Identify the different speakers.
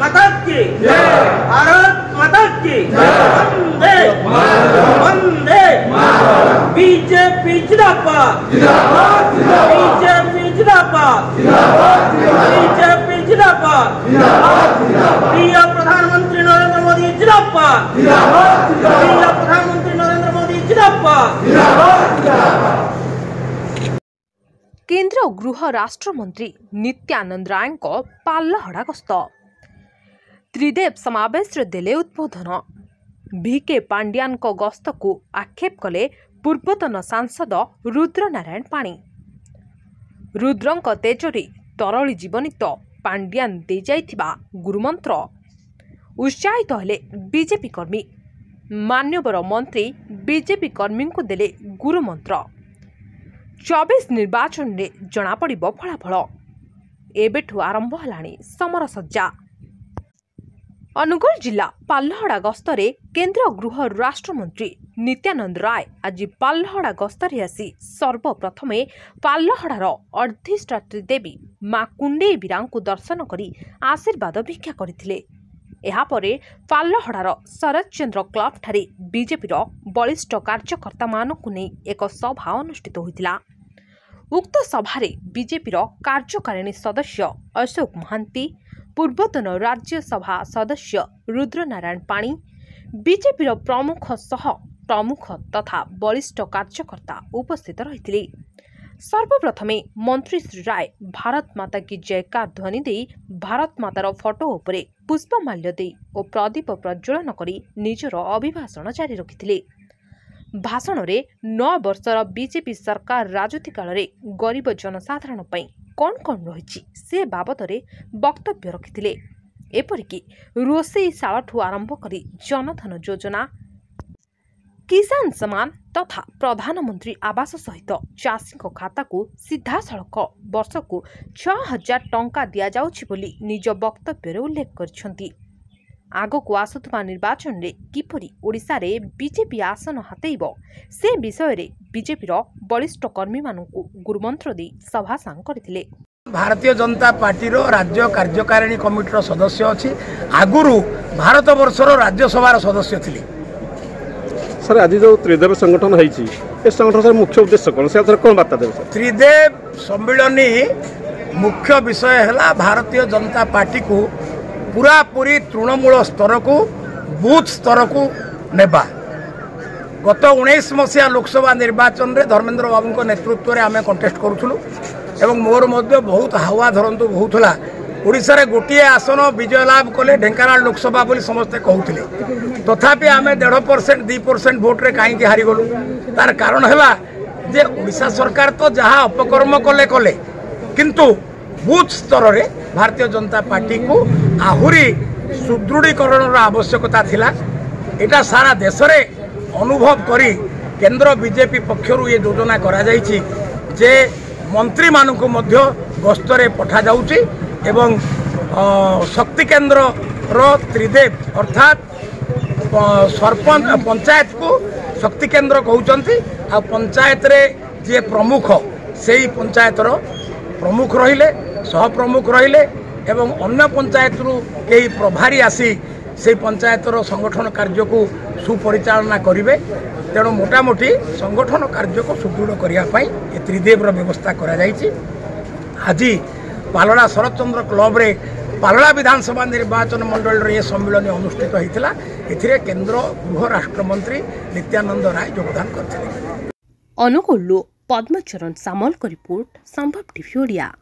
Speaker 1: माता की भारत माता की वंदे वंदे बीजेपी जिंदाबाद बीजेपी जिंदाबाद बीजेपी जिंदाबाद प्रिय प्रधानमंत्री नरेंद्र मोदी जिंदाबाद प्रिय प्रधानमंत्री नरेंद्र मोदी जिंदाबाद।
Speaker 2: केंद्र गृह राष्ट्रमंत्री नित्यानंद राय पाल्लहड़ा गस्त त्रिदेव समावेश देले उद्बोधन। भिके पांड्यान गस्त को आक्षेप कले पूर्वतन सांसद रुद्रनारायण पाणी। रुद्रंक तेजरी तरली जीवनी तो पांड्यान दे जाइथिबा गुरुमंत्र उत्साहित हेले बीजेपी कर्मी। मान्यवर मंत्री बीजेपी कर्मी को देले गुरुमंत्र। 24 निर्वाचन में जना पड़िबो फलाफल। एबेठु आरंभ हलाणी समर सज्जा। अनुगुल जिला पाल्लहड़ा गस्तरे केंद्र गृह राष्ट्रमंत्री नित्यानंद राय आज पाल्लहड़ा गस्तरे आसी सर्वप्रथमे पाल्लहड़ार अर्धिष्ठात्री देवी मां कुंडे बीरांकु दर्शन करी आशीर्वाद भिक्षा करथिले। एहापरे पाल्लहड़ार शरदचंद्र क्लब ठारे बीजेपीर बलिष्ठ कार्यकर्ता मानकु नै एक सभा अनुष्ठित होइतिला। उक्त सभारे बीजेपीर कार्यकारिणी सदस्य अशोक महांती, पूर्वतन राज्यसभा सदस्य रुद्रनारायण पाणी, बीजेपीर प्रमुख तथा बलिष्ठ कार्यकर्ता उपस्थित रहिथिले। सर्वप्रथमे मंत्री श्री राय भारत माता की जयकार ध्वनि दे भारत मातार फोटो उपरे पुष्पमाल्य दे और प्रदीप प्रज्वलन करी निजर अभिभाषण जारी रखिथिले। भाषण रे 9 वर्षर बीजेपी सरकार राजनीति काल रे गरीब जनसाधारण पई कौन कौन रही से बाबद रे वक्तव्य रखिथिले। एपरिकी रोषेई शालाठू आरंभ करी जनधन योजना, किसान सम्मान तथा प्रधानमंत्री आवास सहित चाषी खाता को सीधा सड़क वर्ष को 6000 टंका दिया जाउछि बोली निज वक्तव्य उल्लेख करछंती। आगो को आसुथबा निर्वाचन रे किपरि ओडिसा रे बीजेपी आसन हातेइब से विषय रे बीजेपीर बलिष्ठ कर्मी मानकु गुरुमंत्र दे सभा सांग करथिले।
Speaker 3: भारतीय जनता पार्टी रो राज्य कार्यकारिणी कमिटी रो सदस्य अछि। आगुरु भारत वर्षर राज्यसभा रो सदस्य थिले।
Speaker 4: सर आज जो त्रिदेव संगठन है संगठन सर मुख्य उद्देश्य कौन से कौन बार्ता देव?
Speaker 3: त्रिदेव सम्मिलनी मुख्य विषय है भारतीय जनता पार्टी को पूरा पूरी तृणमूल स्तर को बूथ स्तर को नेबा। गत 19 मसीहा लोकसभा निर्वाचन रे धर्मेंद्र बाबू को नेतृत्व में आम कंटेस्ट करूँ एवं मोर मध्य बहुत हावा धरतु बहुत है। ओडिशा रे गोटे आसन विजय लाभ कले ढेंकानाल लोकसभा बोली समस्ते कहते तथापि आम 1.5% 2% भोट रे कहीं हारी गलु। तार कारण है जे ओडिशा सरकार तो जहाँ अपकर्म कले कले किंतु बूथ स्तर रे भारतीय जनता पार्टी को आहुरी सुदृढ़ीकरण आवश्यकता थिला। एटा सारा देश रे अनुभव करी केंद्र बीजेपी पक्षरु ये योजना करा जायछि जे मंत्री मानकु मध्य गस्तरे पठा जाउछि एवं शक्ति केंद्र रो त्रिदेव अर्थात सरपंच पंचायत को शक्ति केंद्र कहउचंती आ पंचायत रे जे प्रमुख सेही पंचायत रो प्रमुख रहिले सह प्रमुख रहिले एवं अन्य पंचायत रु कई प्रभारी आसी से पंचायत रो संगठन कार्य को सुपरिचालना करिवे। तेणु मोटामोटी संगठन कार्य को सुदृढ़ करने ये त्रिदेव व्यवस्था करा जायछि। आज पालड़ा शरदचंद्र क्लब रे पालड़ा विधानसभा निर्वाचन मंडल रे सम्मेलन अनुष्ठित होता। एथिरे केंद्र गृह राष्ट्रमंत्री नित्यानंद राय योगदान करथिले।
Speaker 2: अनुगुल पद्मचरण सामल को रिपोर्ट संभव टीवी ओडिया।